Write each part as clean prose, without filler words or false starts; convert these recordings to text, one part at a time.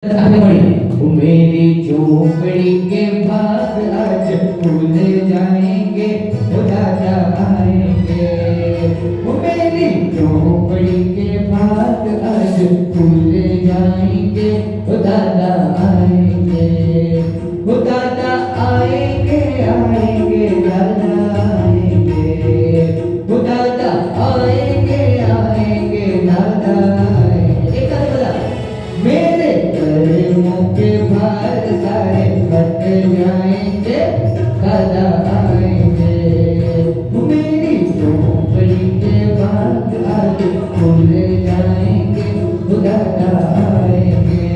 आगे बढ़िए। मेरी झोपड़ी के भाग आज खुल जाएंगे, वो दादा आएंगे। मेरी झोपड़ी के भाग आज खुल जाएंगे, वो दादा आएंगे। वो दादा आएंगे, आएंगे दादा आएंगे। वो दादा आएंगे, आएंगे दादा आएंगे। एक साथ बोला, मेरे कर्मों के भार सारे कट जाएंगे, दादा आएंगे। मेरी झोपड़ी के भाग आज खुल जाएंगे, दादा आएंगे।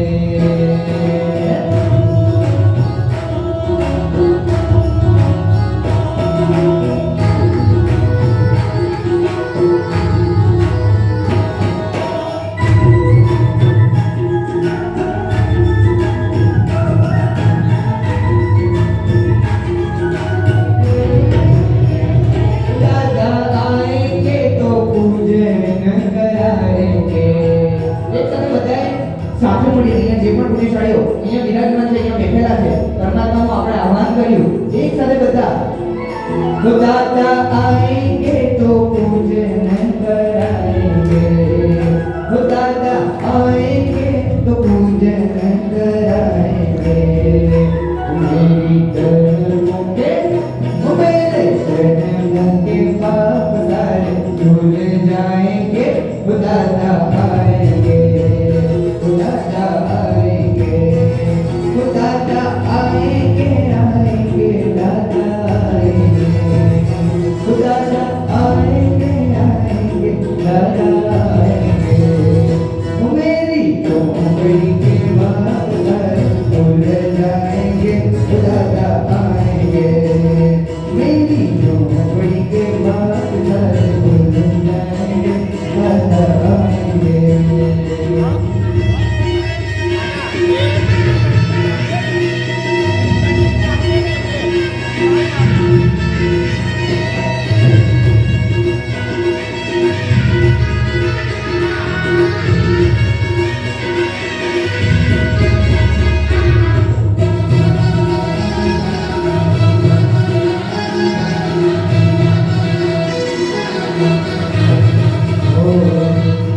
दादा आएंगे तो पूजन कराएंगे। एक साथ बताए, સાથે મળી અહીંયા જે પણ પુરુષાળીઓ અહીંયા વિરાજમાન છે, અહીંયા બેઠેલા છે, પરમાત્માનું આપણે આહ્વાન કર્યું એક સાથે બધા, તો દાદા આएंगे तो पूजन कराएंगे। तो दादा आएंगे तो पूजन कराएंगे। मेरी कर्मों के मेरे कर्मों के पाप सारे धुल जाएंगे, वो दादा आएंगे। वो दादा आएंगे, वो दादा आएंगे, आएंगे दादा आएंगे। वो दादा आएंगे, आएंगे दादा आएंगे। वो मेरी झोपड़ी के भाग सारे खुल जाएंगे, वो दादा आएंगे। मेरी झोपड़ी के भाग सारे खुल जाएंगे, दादा आएंगे।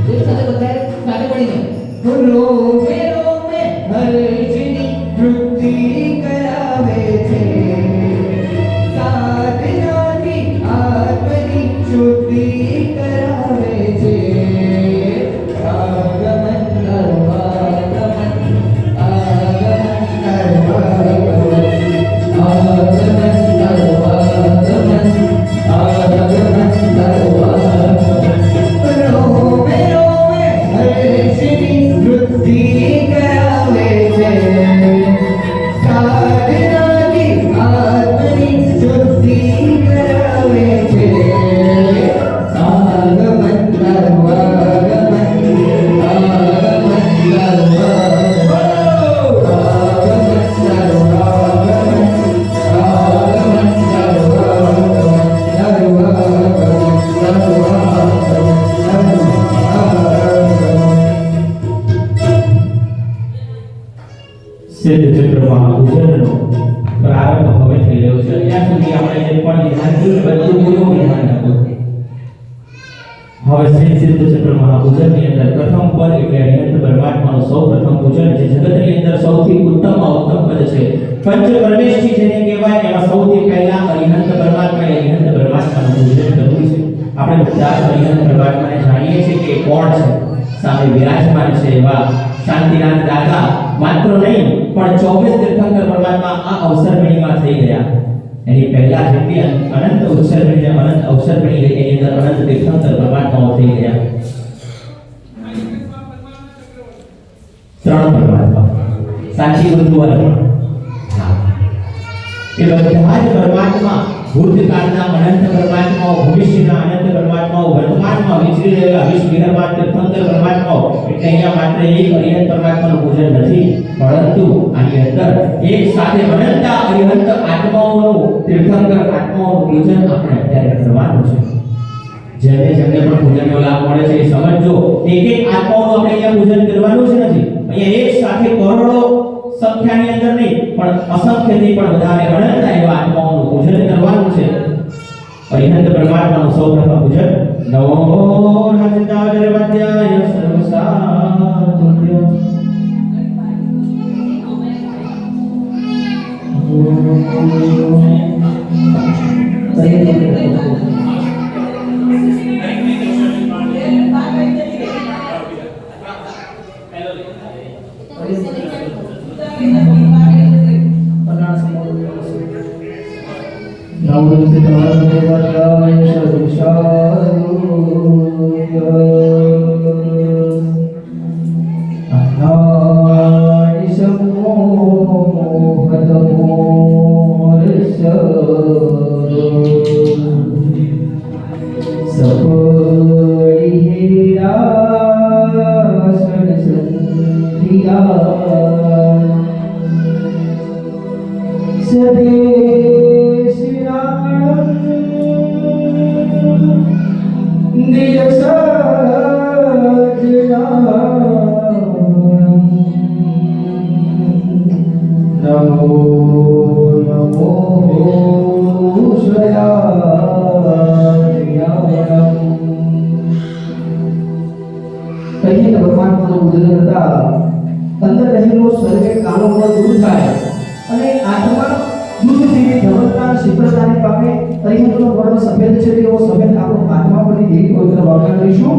एक साथ बताए, साथे पढ़िए। रोमे रोमे हर्षिणी वृद्धि करावे छे, साधनानी आत्मनी शुद्धि करावे छे। आगमन करवागमन, आगमन करवागमन, आगमन करवागमन, आगमन करवागमन। रोमे रोमे हर्षिणी वृद्धि करावे छे, साधनानी आत्मनी शुद्धि करावे छे। आगमन करवागमन, आगमन करवागमन, आगमन करवागमन, आगमन સિદ્ધ ચક્રમાં પૂજનનો પ્રારંભ હવે થઈ રહ્યો છે। ત્યાં સુધી આપણે જે પણ ધ્યાન કર્યું બધું પૂરું ધ્યાન રાખો। હવે શ્રી સિદ્ધ ચક્ર મહાપૂજનની અંદર પ્રથમ પદ એટલે અનંત પરમાત્માનું સૌ પ્રથમ પૂજન છે। જગતની અંદર સૌથી ઉત્તમમાં ઉત્તમ પદ છે। પંચકર્મેશથી જેને કહેવાય એમાં સૌથી પહેલા અરિહંત પરમાત્માનું પૂજન કરવું છે। આપણે બધા જ અરિહંત પરમાત્માને જાણીએ છીએ કે કોણ છે, સામે વિરાજમાન છે એવા શાંતિનાથ દાદા માત્ર નહીં પણ 24 તીર્થંકર પરમાત્મા આ અવસરપણીમાં થઈ ગયા। એની પહેલા જેટલી અનંત અવસરપણી અનંત અવસરપણી એની અંદર અનંત તીર્થંકર પરમાત્માઓ થઈ ગયા। ત્રણ પરમાત્મા સાચી વસ્તુ એ બધા જ પરમાત્મા ભૂતકાળના અનંત પરમાત્માઓ, ભવિષ્યના અનંત પરમાત્માઓ, વર્તમાનમાં વિચરી રહેલા વિશ્વ વિહરમાન તીર્થંકર પરમાત્માઓ, એટલે અહીંયા માત્ર એક અરિહંત પરમાત્માનું પૂજન નથી, પરંતુ આની અંદર એક સાથે અનંત અરિહંત આત્માઓનું તીર્થંકર આત્માઓનું પૂજન આપણે અત્યારે કરવાનું છે। જેને જેમને પણ પૂજનનો લાભ મળે છે એ સમજો એક એક આત્માઓનું આપણે અહીંયા પૂજન કરવાનું છે નથી અહીંયા એક સાથે કરોડો સંખ્યાની અંદર નહીં પણ અસંખ્યથી પણ વધારે અનંત એવા આત્માઓનું પૂજન કરવાનું છે અરિહંત પરમાત્માનું સૌપ્રથમ પૂજન નમો રાજતાજર વદ્યાય સર્વસાતુભ્ય અંદર રહેલો સર્વે કામો પર દૂર થાય અને આત્મા દૂધ જેવી ધવલતા શીતળતાને પામે અરિહંતનો વર્ણ સફેદ છે તેવો સફેદ આપણો આત્મા પરની દેવી પવિત્ર વાક્ય કરીશું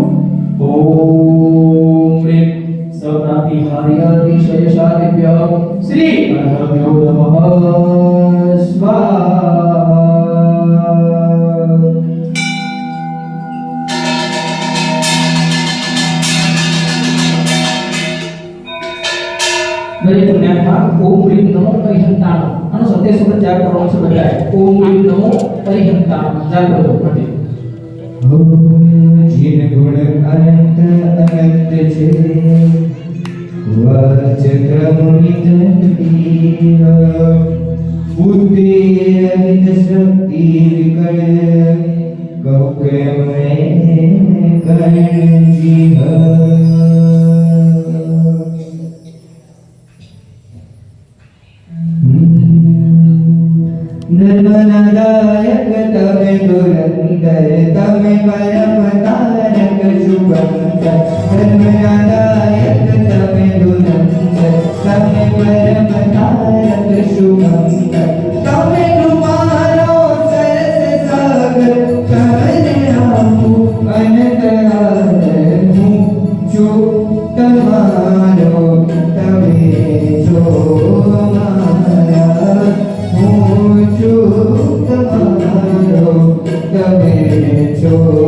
ઓમ રીમ સપ્રાતિહાર્ય શેષાદિભ્ય શ્રી ગણભ્યો નમઃ સ્વાહા દરેક જ્ઞાનમાં ઓમ રીમ નમો અરિહંતાણ આનો સત્ય શબ્દ જાપ કરવાનો છે બધાએ ઓમ રીમ નમો અરિહંતાણ જાપ કરજો માટે જીન ગુણ અનંત અનંત છે વાચક્રમુનિત બુદ્ધિ અનિત શક્તિ વિકળ કૌકે મેં કરણ જીવ ધર્મનાદાયક તમે ધુરંધર તમે પરમ તારક શુભંકર ધર્મનાદાયક તમે ધુરંધર તમે પરમ તારક શુભંકર તમે કૃપારો સરસ સાગર તમને આપું અનંત હું છું તમારો તમે છો મારા હું છું તમારો તમે છો